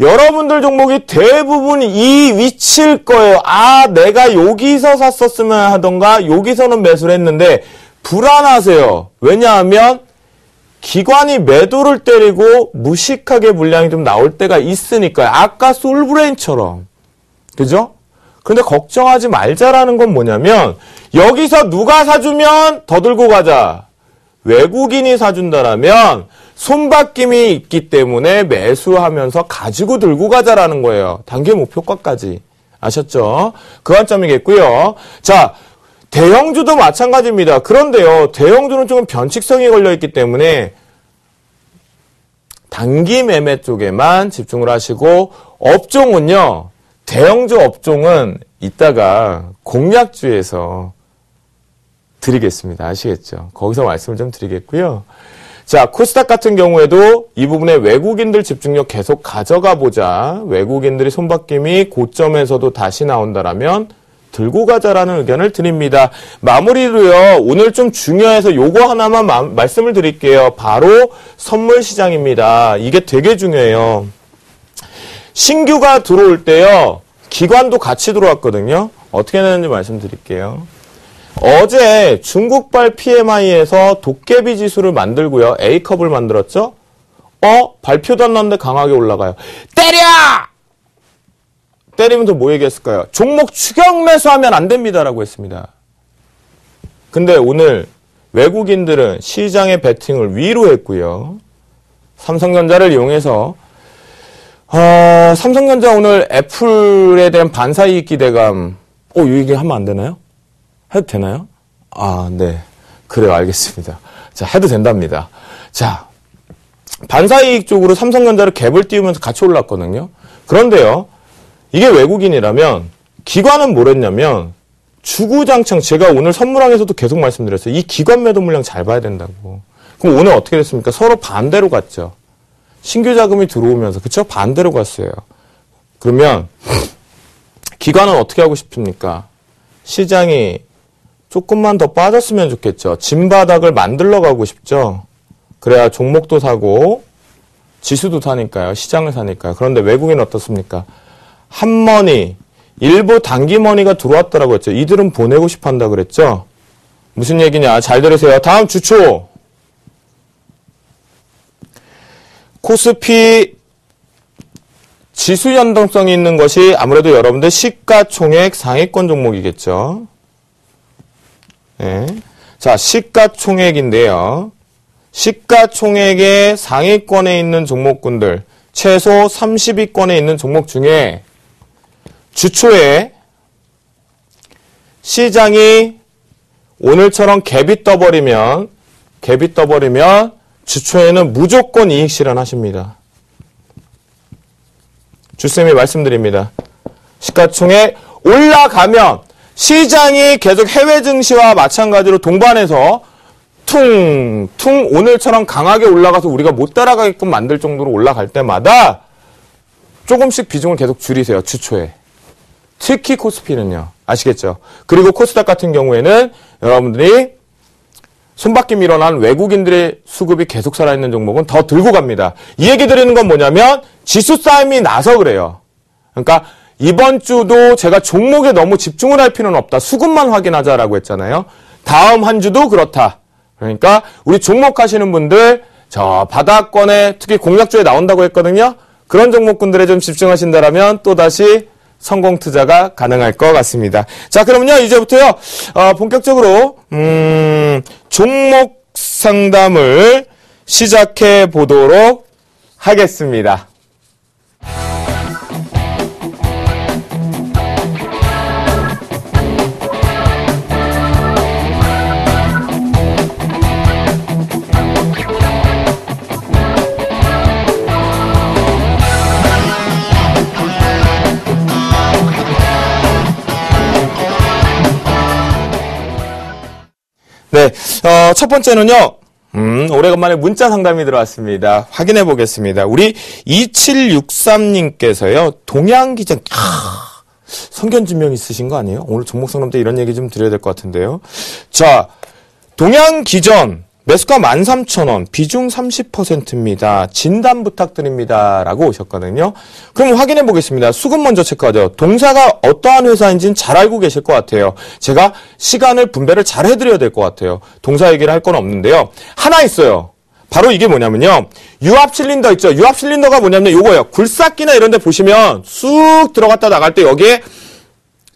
여러분들 종목이 대부분 이 위치일 거예요. 내가 여기서 샀었으면 하던가 여기서는 매수를 했는데 불안하세요. 왜냐하면 기관이 매도를 때리고 무식하게 물량이 좀 나올 때가 있으니까요. 아까 솔브레인처럼. 그죠? 근데 걱정하지 말자라는 건 뭐냐면 여기서 누가 사주면 더 들고 가자. 외국인이 사준다라면 손바뀜이 있기 때문에 매수하면서 가지고 들고 가자라는 거예요. 단기 목표가까지. 아셨죠? 그 관점이겠고요. 자, 대형주도 마찬가지입니다. 그런데요, 대형주는 조금 변칙성이 걸려있기 때문에 단기 매매 쪽에만 집중을 하시고 업종은요, 대형주 업종은 이따가 공략주에서 드리겠습니다. 아시겠죠? 거기서 말씀을 좀 드리겠고요. 자, 코스닥 같은 경우에도 이 부분에 외국인들 집중력 계속 가져가 보자. 외국인들이 손바뀜이 고점에서도 다시 나온다라면 들고 가자라는 의견을 드립니다. 마무리로요. 오늘 좀 중요해서 요거 하나만 말씀을 드릴게요. 바로 선물 시장입니다. 이게 되게 중요해요. 신규가 들어올 때요. 기관도 같이 들어왔거든요. 어떻게 되는지 말씀드릴게요. 어제 중국발 PMI에서 도깨비 지수를 만들고요. A컵을 만들었죠? 발표도 안 났는데 강하게 올라가요. 때려! 때리면서 뭐 얘기했을까요? 종목 추격 매수하면 안 됩니다라고 했습니다. 근데 오늘 외국인들은 시장의 베팅을 위로 했고요. 삼성전자를 이용해서 삼성전자 오늘 애플에 대한 반사이익 기대감 이 얘기 하면 안 되나요? 해도 되나요? 네. 그래요. 알겠습니다. 자, 해도 된답니다. 자, 반사이익 쪽으로 삼성전자를 갭을 띄우면서 같이 올랐거든요. 그런데요. 이게 외국인이라면 기관은 뭐랬냐면 주구장창 제가 오늘 선물항에서도 계속 말씀드렸어요. 이 기관 매도 물량 잘 봐야 된다고. 그럼 오늘 어떻게 됐습니까? 서로 반대로 갔죠. 신규 자금이 들어오면서 그쵸? 반대로 갔어요. 그러면 기관은 어떻게 하고 싶습니까? 시장이 조금만 더 빠졌으면 좋겠죠. 진바닥을 만들러 가고 싶죠. 그래야 종목도 사고 지수도 사니까요. 시장을 사니까요. 그런데 외국인은 어떻습니까? 한머니, 일부 단기머니가 들어왔다라고 했죠. 이들은 보내고 싶어 한다 그랬죠. 무슨 얘기냐? 잘 들으세요. 다음 주초. 코스피 지수 연동성이 있는 것이 아무래도 여러분들 시가총액 상위권 종목이겠죠. 네. 자, 시가총액인데요. 시가총액의 상위권에 있는 종목군들, 최소 30위권에 있는 종목 중에 주초에 시장이 오늘처럼 갭이 떠버리면 주초에는 무조건 이익 실현하십니다. 주쌤이 말씀드립니다. 시가총액 올라가면 시장이 계속 해외 증시와 마찬가지로 동반해서 퉁퉁 오늘처럼 강하게 올라가서 우리가 못 따라가게끔 만들 정도로 올라갈 때마다 조금씩 비중을 계속 줄이세요. 주초에. 특히 코스피는요. 아시겠죠? 그리고 코스닥 같은 경우에는 여러분들이 손바퀴 밀어난 외국인들의 수급이 계속 살아있는 종목은 더 들고 갑니다. 이 얘기 드리는 건 뭐냐면 지수 싸움이 나서 그래요. 그러니까 이번 주도 제가 종목에 너무 집중을 할 필요는 없다. 수급만 확인하자라고 했잖아요. 다음 한 주도 그렇다. 그러니까 우리 종목 하시는 분들 저 바닥권에 특히 공략주에 나온다고 했거든요. 그런 종목군들에 좀 집중하신다라면 또다시 성공 투자가 가능할 것 같습니다. 자, 그러면요 이제부터요 본격적으로 종목 상담을 시작해 보도록 하겠습니다. 네, 첫 번째는요, 오래간만에 문자 상담이 들어왔습니다. 확인해 보겠습니다. 우리 2763님께서요, 동양기전, 성견지명 있으신 거 아니에요? 오늘 종목 상담 때 이런 얘기 좀 드려야 될 것 같은데요. 자, 동양기전, 매수가 13,000원, 비중 30%입니다. 진단 부탁드립니다. 라고 오셨거든요. 그럼 확인해 보겠습니다. 수급 먼저 체크하죠. 동사가 어떠한 회사인지는 잘 알고 계실 것 같아요. 제가 시간을 분배를 잘 해드려야 될 것 같아요. 동사 얘기를 할 건 없는데요. 하나 있어요. 바로 이게 뭐냐면요. 유압 실린더 있죠. 유압 실린더가 뭐냐면 요거예요. 굴삭기나 이런 데 보시면 쑥 들어갔다 나갈 때 여기에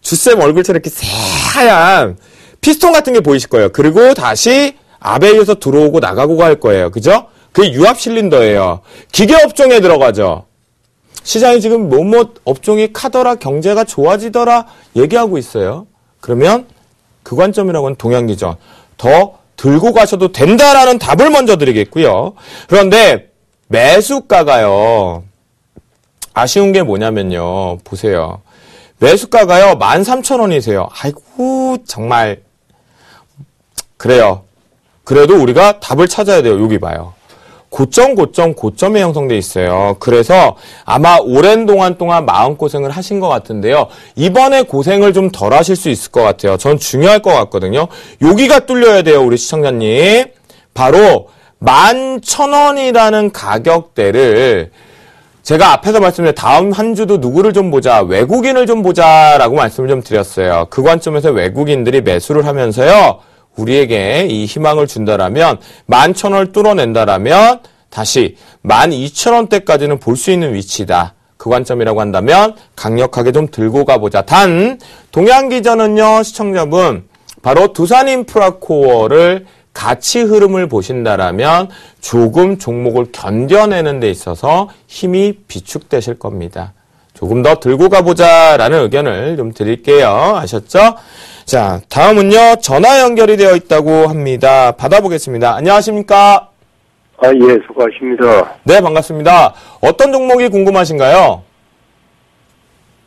주쌤 얼굴처럼 이렇게 새하얀 피스톤 같은 게 보이실 거예요. 그리고 다시 압에 의해서 들어오고 나가고 할 거예요. 그죠? 그게 유압 실린더예요. 기계 업종에 들어가죠. 시장이 지금 뭐뭐 업종이 카더라, 경제가 좋아지더라 얘기하고 있어요. 그러면 그 관점이라고는 동양기전. 더 들고 가셔도 된다라는 답을 먼저 드리겠고요. 그런데 매수가가요. 아쉬운 게 뭐냐면요. 보세요. 매수가가요. 13,000원이세요. 아이고 정말 그래요. 그래도 우리가 답을 찾아야 돼요. 여기 봐요. 고점에 형성돼 있어요. 그래서 아마 오랜 동안 마음고생을 하신 것 같은데요. 이번에 고생을 좀 덜 하실 수 있을 것 같아요. 전 중요할 것 같거든요. 여기가 뚫려야 돼요. 우리 시청자님. 바로 11,000원이라는 가격대를 제가 앞에서 말씀드린 다음 한 주도 누구를 좀 보자. 외국인을 좀 보자라고 말씀을 좀 드렸어요. 그 관점에서 외국인들이 매수를 하면서요. 우리에게 이 희망을 준다라면 11,000원을 뚫어낸다라면 다시 12,000원대까지는 볼 수 있는 위치다. 그 관점이라고 한다면 강력하게 좀 들고 가보자. 단 동양기전은요, 시청자분, 바로 두산인프라코어를 같이 흐름을 보신다라면 조금 종목을 견뎌내는 데 있어서 힘이 비축되실 겁니다. 조금 더 들고 가보자라는 의견을 좀 드릴게요. 아셨죠? 자, 다음은요, 전화 연결이 되어 있다고 합니다. 받아보겠습니다. 안녕하십니까? 예, 수고하십니다. 네, 반갑습니다. 어떤 종목이 궁금하신가요?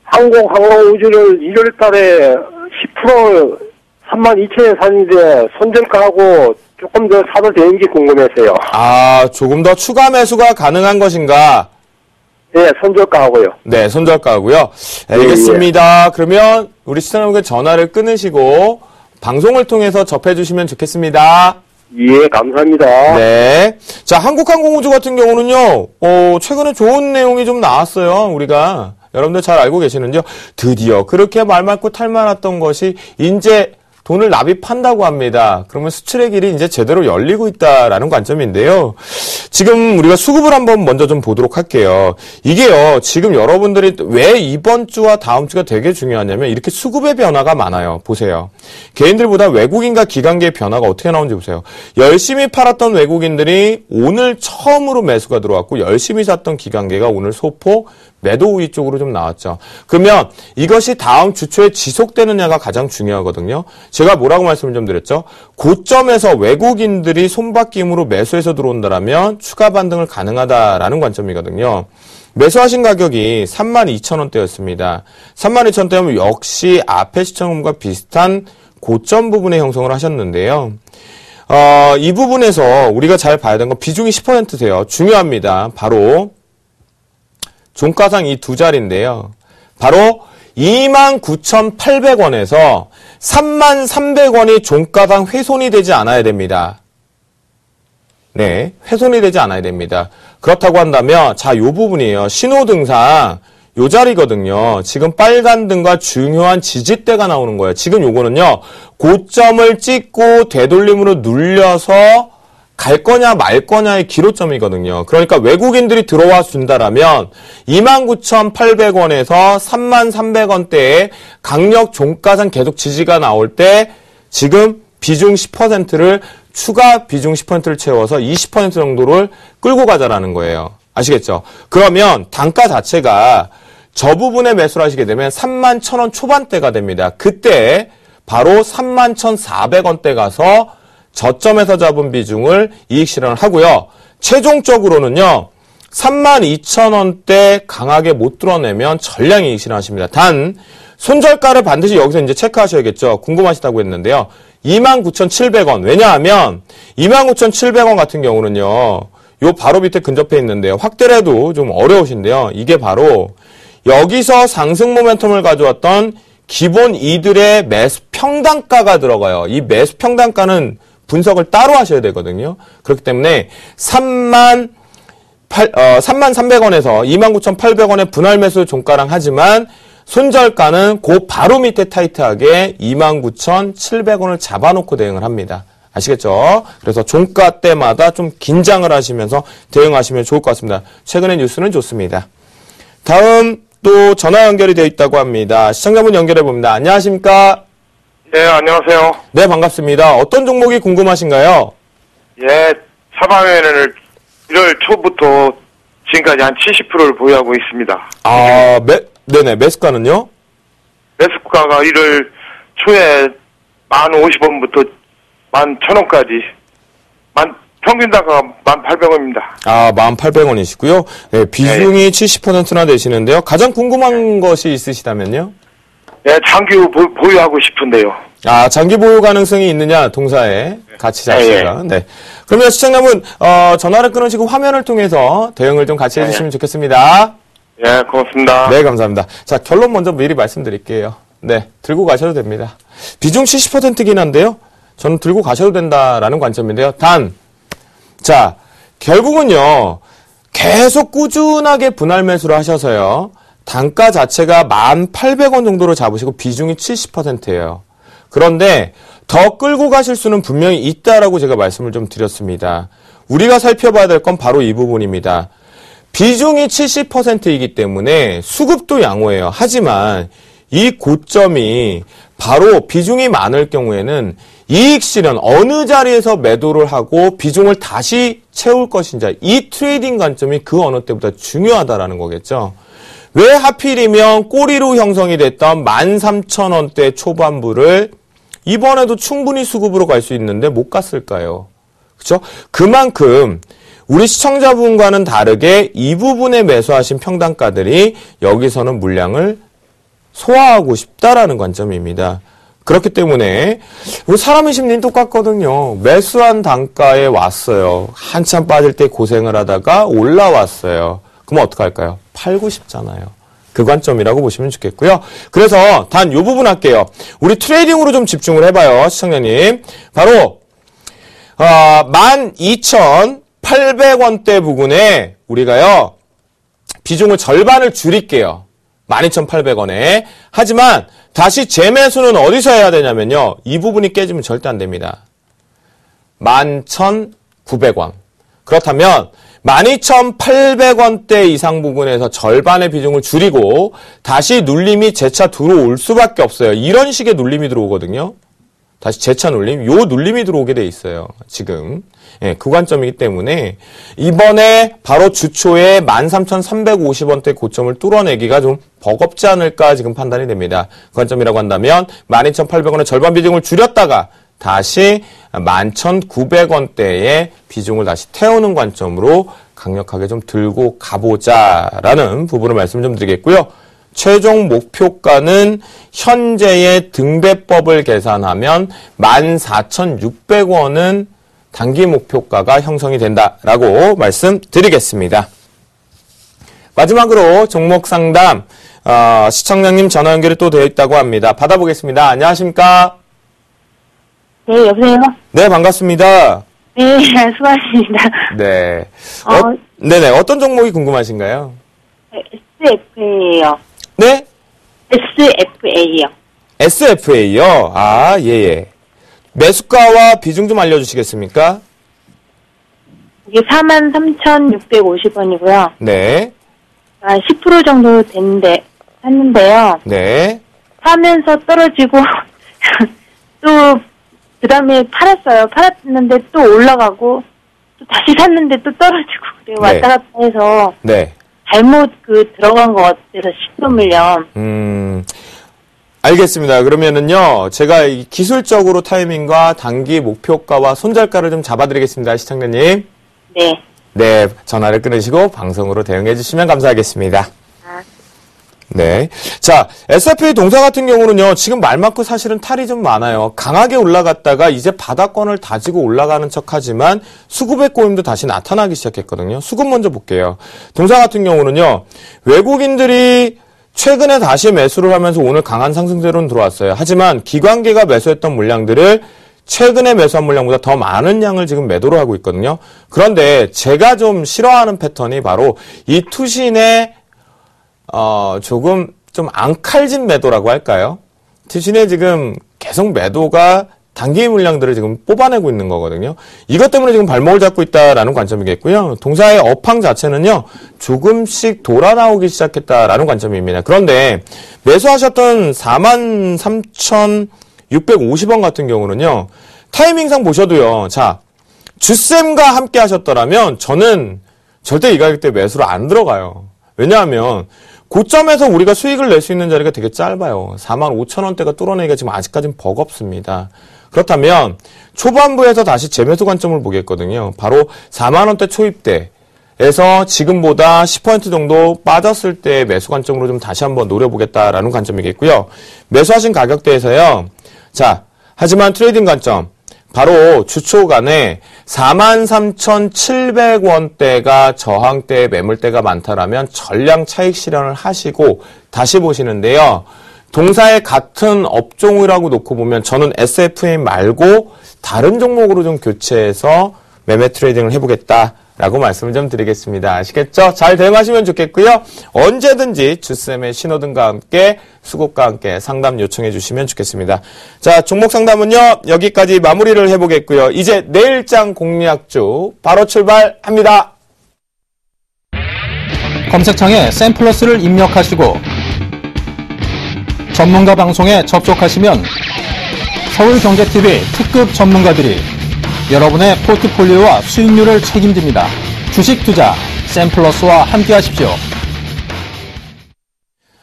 항공우주를 1월 달에 10% 32,000에 샀는데 손절가하고 조금 더 사도 되는지 궁금해서요. 아, 조금 더 추가 매수가 가능한 것인가? 네, 손절가하고요. 네, 손절가하고요. 알겠습니다. 예. 그러면 우리 시청자분께 전화를 끊으시고 방송을 통해서 접해 주시면 좋겠습니다. 예, 감사합니다. 네. 자, 한국항공우주 같은 경우는요, 최근에 좋은 내용이 좀 나왔어요. 우리가. 여러분들 잘 알고 계시는지요? 드디어 그렇게 말 많고 탈 많았던 것이 이제 돈을 납입한다고 합니다. 그러면 수출의 길이 이제 제대로 열리고 있다라는 관점인데요. 지금 우리가 수급을 한번 먼저 좀 보도록 할게요. 이게요, 지금 여러분들이 왜 이번 주와 다음 주가 되게 중요하냐면 이렇게 수급의 변화가 많아요. 보세요. 개인들보다 외국인과 기관계의 변화가 어떻게 나오는지 보세요. 열심히 팔았던 외국인들이 오늘 처음으로 매수가 들어왔고 열심히 샀던 기관계가 오늘 소폭 매도 우위 쪽으로 좀 나왔죠. 그러면 이것이 다음 주 초에 지속되느냐가 가장 중요하거든요. 제가 뭐라고 말씀을 좀 드렸죠? 고점에서 외국인들이 손바뀜으로 매수해서 들어온다라면 추가 반등을 가능하다라는 관점이거든요. 매수하신 가격이 32,000원대였습니다. 32,000원대면 역시 앞에 시청금과 비슷한 고점 부분의 형성을 하셨는데요. 이 부분에서 우리가 잘 봐야 되는 건 비중이 10%세요. 중요합니다. 바로 종가상 이 두 자리인데요. 바로 29,800원에서 33,300원이 종가상 훼손이 되지 않아야 됩니다. 네, 훼손이 되지 않아야 됩니다. 그렇다고 한다면 자, 요 부분이에요. 신호등상 요 자리거든요. 지금 빨간 등과 중요한 지지대가 나오는 거예요. 지금 요거는요, 고점을 찍고 되돌림으로 눌려서 갈 거냐 말 거냐의 기로점이거든요. 그러니까 외국인들이 들어와 준다라면 29,800원에서 33,300원대에 강력 종가상 계속 지지가 나올 때 지금 비중 10%를 추가 비중 10%를 채워서 20% 정도를 끌고 가자라는 거예요. 아시겠죠? 그러면 단가 자체가 저 부분에 매수를 하시게 되면 31,000원 초반대가 됩니다. 그때 바로 31,400원대 가서 저점에서 잡은 비중을 이익 실현을 하고요. 최종적으로는요, 32,000원대 강하게 못 뚫어내면 전량 이익 실현하십니다. 단, 손절가를 반드시 여기서 이제 체크하셔야겠죠. 궁금하시다고 했는데요. 29,700원. 왜냐하면 29,700원 같은 경우는요, 요 바로 밑에 근접해 있는데요. 확대를 해도 좀 어려우신데요. 이게 바로 여기서 상승 모멘텀을 가져왔던 기본 이들의 매수 평단가가 들어가요. 이 매수 평단가는 분석을 따로 하셔야 되거든요. 그렇기 때문에 33,300원에서 29,800원의 분할 매수 종가랑 하지만 손절가는 그 바로 밑에 타이트하게 29,700원을 잡아놓고 대응을 합니다. 아시겠죠? 그래서 종가 때마다 좀 긴장을 하시면서 대응하시면 좋을 것 같습니다. 최근의 뉴스는 좋습니다. 다음 또 전화 연결이 되어 있다고 합니다. 시청자분 연결해 봅니다. 안녕하십니까? 네, 안녕하세요. 네, 반갑습니다. 어떤 종목이 궁금하신가요? 예, 사방에는 1월 초부터 지금까지 한 70%를 보유하고 있습니다. 아, 네네, 매수가는요? 매수가가 1월 초에 10,050원부터 11,000원까지, 평균 단가가 1,800원입니다. 아, 1,800원이시고요. 네, 비중이 70%나 되시는데요. 가장 궁금한 것이 있으시다면요? 네, 장기 보유하고 싶은데요. 아, 장기 보유 가능성이 있느냐, 동사의 가치 자체가. 네. 그러면 시청자분, 전화를 끊으시고 화면을 통해서 대응을 좀 같이 해주시면 좋겠습니다. 예, 고맙습니다. 네, 감사합니다. 자, 결론 먼저 미리 말씀드릴게요. 네, 들고 가셔도 됩니다. 비중 70%긴 한데요. 저는 들고 가셔도 된다라는 관점인데요. 단, 자, 결국은요, 계속 꾸준하게 분할 매수를 하셔서요, 단가 자체가 1,800원 정도로 잡으시고 비중이 70%예요. 그런데 더 끌고 가실 수는 분명히 있다라고 제가 말씀을 좀 드렸습니다. 우리가 살펴봐야 될 건 바로 이 부분입니다. 비중이 70%이기 때문에 수급도 양호해요. 하지만 이 고점이 바로 비중이 많을 경우에는 이익 실현, 어느 자리에서 매도를 하고 비중을 다시 채울 것인지, 이 트레이딩 관점이 그 어느 때보다 중요하다라는 거겠죠. 왜 하필이면 꼬리로 형성이 됐던 13,000원대 초반부를 이번에도 충분히 수급으로 갈 수 있는데 못 갔을까요? 그렇죠? 그만큼 우리 시청자분과는 다르게 이 부분에 매수하신 평단가들이 여기서는 물량을 소화하고 싶다라는 관점입니다. 그렇기 때문에 우리 사람의 심리는 똑같거든요. 매수한 단가에 왔어요. 한참 빠질 때 고생을 하다가 올라왔어요. 그럼 어떡할까요? 팔고 싶잖아요. 그 관점이라고 보시면 좋겠고요. 그래서 단 요 부분 할게요. 우리 트레이딩으로 좀 집중을 해봐요. 시청자님. 바로 12,800원대 부근에 우리가요. 비중을 절반을 줄일게요. 12,800원에. 하지만 다시 재매수는 어디서 해야 되냐면요. 이 부분이 깨지면 절대 안 됩니다. 11,900원. 그렇다면 12,800원대 이상 부근에서 절반의 비중을 줄이고 다시 눌림이 재차 들어올 수밖에 없어요. 이런 식의 눌림이 들어오거든요. 다시 재차 눌림, 요 눌림이 들어오게 돼 있어요. 지금. 예, 그 관점이기 때문에 이번에 바로 주초에 13,350원대 고점을 뚫어내기가 좀 버겁지 않을까 지금 판단이 됩니다. 그 관점이라고 한다면 12,800원의 절반 비중을 줄였다가 다시 11,900원대의 비중을 다시 태우는 관점으로 강력하게 좀 들고 가보자라는 부분을 말씀 좀 드리겠고요. 최종 목표가는 현재의 등배법을 계산하면 14,600원은 단기 목표가가 형성이 된다라고 말씀드리겠습니다. 마지막으로 종목 상담 시청자님 전화 연결이 또 되어 있다고 합니다. 받아보겠습니다. 안녕하십니까? 네, 여보세요? 네, 반갑습니다. 네, 수고하십니다. 네. 네네, 어떤 종목이 궁금하신가요? SFA요. 네? SFA요. SFA요? 아, 예. 매수가와 비중 좀 알려주시겠습니까? 이게 43,650원이고요. 네. 10% 정도 샀는데요. 네. 사면서 떨어지고, 또, 그 다음에 팔았는데 또 올라가고, 또 다시 샀는데 또 떨어지고, 그래 왔다 갔다 해서. 네. 잘못 들어간 것 같아서 싶으면요. 알겠습니다. 그러면은요, 제가 기술적으로 타이밍과 단기 목표가와 손절가를 좀 잡아드리겠습니다. 시청자님. 네. 네, 전화를 끊으시고 방송으로 대응해 주시면 감사하겠습니다. 네. 자, SFA 동사 같은 경우는요, 지금 말 많고 사실은 탈이 좀 많아요. 강하게 올라갔다가 이제 바닥권을 다지고 올라가는 척 하지만 수급의 꼬임도 다시 나타나기 시작했거든요. 수급 먼저 볼게요. 동사 같은 경우는요, 외국인들이 최근에 다시 매수를 하면서 오늘 강한 상승세로는 들어왔어요. 하지만 기관계가 매수했던 물량들을 최근에 매수한 물량보다 더 많은 양을 지금 매도를 하고 있거든요. 그런데 제가 좀 싫어하는 패턴이 바로 이 투신의 조금 좀 앙칼진 매도라고 할까요? 투신에 지금 계속 매도가 단기 물량들을 지금 뽑아내고 있는 거거든요. 이것 때문에 지금 발목을 잡고 있다라는 관점이겠고요. 동사의 업황 자체는요, 조금씩 돌아 나오기 시작했다라는 관점입니다. 그런데 매수하셨던 43,650원 같은 경우는요, 타이밍상 보셔도요, 자, 주쌤과 함께 하셨더라면 저는 절대 이 가격대 매수로 안 들어가요. 왜냐하면 고점에서 우리가 수익을 낼 수 있는 자리가 되게 짧아요. 45,000원대가 뚫어내기가 지금 아직까지는 버겁습니다. 그렇다면 초반부에서 다시 재매수 관점을 보겠거든요. 바로 4만원대 초입대에서 지금보다 10% 정도 빠졌을 때 매수 관점으로 좀 다시 한번 노려보겠다라는 관점이겠고요. 매수하신 가격대에서요. 자, 하지만 트레이딩 관점. 바로 주초간에 43,700원대가 저항대 매물대가 많다라면 전량 차익 실현을 하시고 다시 보시는데요. 동사의 같은 업종이라고 놓고 보면 저는 SFA 말고 다른 종목으로 좀 교체해서 매매 트레이딩을 해보겠다라고 말씀을 좀 드리겠습니다. 아시겠죠? 잘 대응하시면 좋겠고요. 언제든지 주쌤의 신호등과 함께 수급과 함께 상담 요청해 주시면 좋겠습니다. 자, 종목 상담은요, 여기까지 마무리를 해보겠고요. 이제 내일장 공략주 바로 출발합니다. 검색창에 샘플러스를 입력하시고 전문가 방송에 접속하시면 서울경제TV 특급 전문가들이 여러분의 포트폴리오와 수익률을 책임집니다. 주식 투자 샘플러스와 함께 하십시오.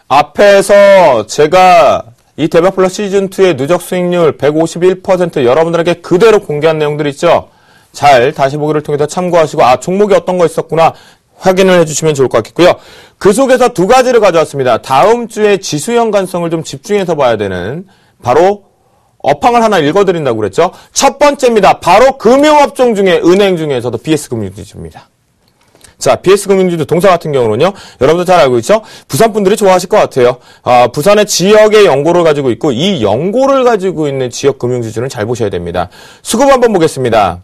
앞에서 제가 이 대박플러스 시즌2의 누적 수익률 151% 여러분들에게 그대로 공개한 내용들 있죠? 잘 다시 보기를 통해서 참고하시고 종목이 어떤 거 있었구나 확인을 해주시면 좋을 것 같겠고요. 그 속에서 두 가지를 가져왔습니다. 다음 주에 지수 연관성을 좀 집중해서 봐야 되는 바로 업황을 하나 읽어드린다고 그랬죠. 첫 번째입니다. 바로 금융업종 중에 은행 중에서도 BS금융지주입니다. 자, BS금융지주 동사 같은 경우는요. 여러분들 잘 알고 있죠? 부산 분들이 좋아하실 것 같아요. 부산의 지역의 연고를 가지고 있고 이 연고를 가지고 있는 지역 금융지주는 잘 보셔야 됩니다. 수급 한번 보겠습니다.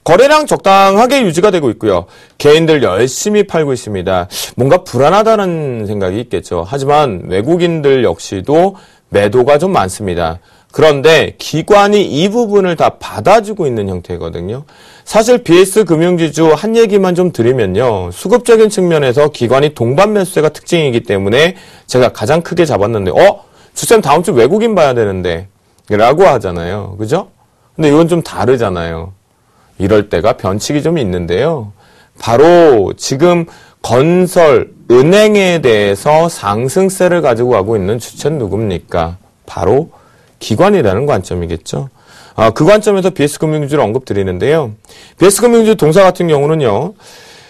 거래량 적당하게 유지가 되고 있고요. 개인들 열심히 팔고 있습니다. 뭔가 불안하다는 생각이 있겠죠. 하지만 외국인들 역시도 매도가 좀 많습니다. 그런데 기관이 이 부분을 다 받아주고 있는 형태거든요. 사실 BS금융지주 한 얘기만 좀 드리면요. 수급적인 측면에서 기관이 동반 매수세가 특징이기 때문에 제가 가장 크게 잡았는데 주쌤 다음 주 외국인 봐야 되는데 라고 하잖아요. 그죠? 근데 이건 좀 다르잖아요. 이럴 때가 변칙이 좀 있는데요. 바로 지금 건설, 은행에 대해서 상승세를 가지고 가고 있는 주체는 누굽니까? 바로 기관이라는 관점이겠죠. 그 관점에서 BS금융지주를 언급드리는데요. BS금융지주 동사 같은 경우는요.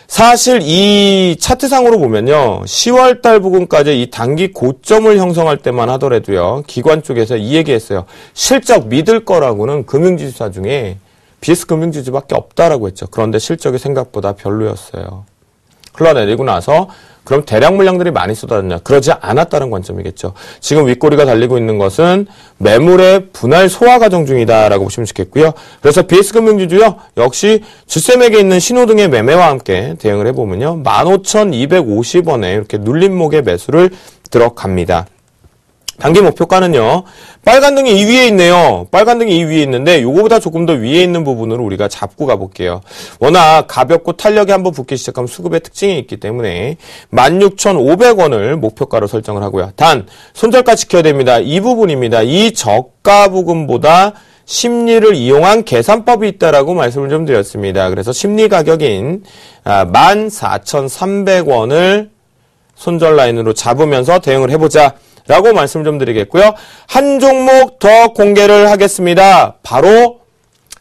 사실 이 차트상으로 보면요. 10월달 부근까지 이 단기 고점을 형성할 때만 하더라도요. 기관 쪽에서 이 얘기했어요. 실적 믿을 거라고는 금융지주사 중에 BS금융지주밖에 없다라고 했죠. 그런데 실적이 생각보다 별로였어요. 흘러내리고 나서 그럼 대량 물량들이 많이 쏟아졌냐? 그러지 않았다는 관점이겠죠. 지금 윗꼬리가 달리고 있는 것은 매물의 분할 소화 과정 중이다라고 보시면 좋겠고요. 그래서 BS금융지주요. 역시 주쌤에게 있는 신호등의 매매와 함께 대응을 해보면요. 15,250원에 이렇게 눌림목의 매수를 들어갑니다. 단기 목표가는요. 빨간 등이 이 위에 있네요. 빨간 등이 이 위에 있는데 요거보다 조금 더 위에 있는 부분으로 우리가 잡고 가볼게요. 워낙 가볍고 탄력이 한번 붙기 시작하면 수급의 특징이 있기 때문에 16,500원을 목표가로 설정을 하고요. 단 손절가 지켜야 됩니다. 이 부분입니다. 이 저가 부분보다 심리를 이용한 계산법이 있다라고 말씀을 좀 드렸습니다. 그래서 심리 가격인 14,300원을 손절 라인으로 잡으면서 대응을 해보자. 라고 말씀 좀 드리겠고요. 한 종목 더 공개를 하겠습니다. 바로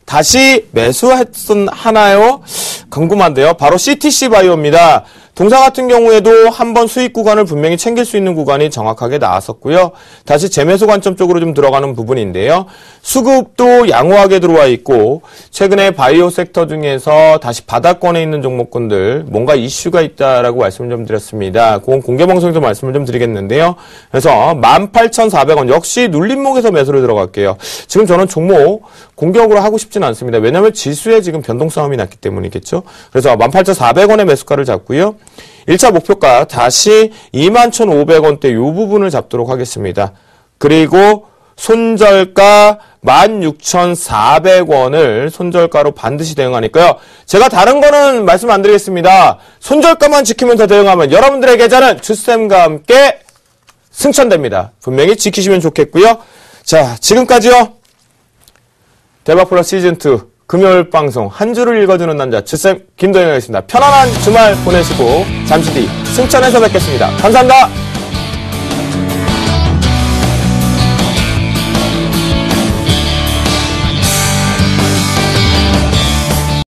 다시 매수하나요? 궁금한데요. 바로 CTC 바이오입니다. 동사 같은 경우에도 한번 수익 구간을 분명히 챙길 수 있는 구간이 정확하게 나왔었고요. 다시 재매수 관점 쪽으로 좀 들어가는 부분인데요. 수급도 양호하게 들어와 있고 최근에 바이오 섹터 중에서 다시 바닥권에 있는 종목군들 뭔가 이슈가 있다라고 말씀을 좀 드렸습니다. 그건 공개방송에서 말씀을 좀 드리겠는데요. 그래서 18,400원 역시 눌림목에서 매수를 들어갈게요. 지금 저는 종목 공격으로 하고 싶지는 않습니다. 왜냐하면 지수에 지금 변동성이 났기 때문이겠죠. 그래서 18,400원의 매수가를 잡고요. 1차 목표가 다시 21,500원대 이 부분을 잡도록 하겠습니다. 그리고 손절가 16,400원을 손절가로 반드시 대응하니까요. 제가 다른 거는 말씀 안 드리겠습니다. 손절가만 지키면서 대응하면 여러분들의 계좌는 주쌤과 함께 승천됩니다. 분명히 지키시면 좋겠고요. 자, 지금까지요. 대박플러스 시즌2 금요일 방송 한 줄을 읽어주는 남자 주쌤 김도영이었습니다. 편안한 주말 보내시고 잠시 뒤 승천에서 뵙겠습니다. 감사합니다.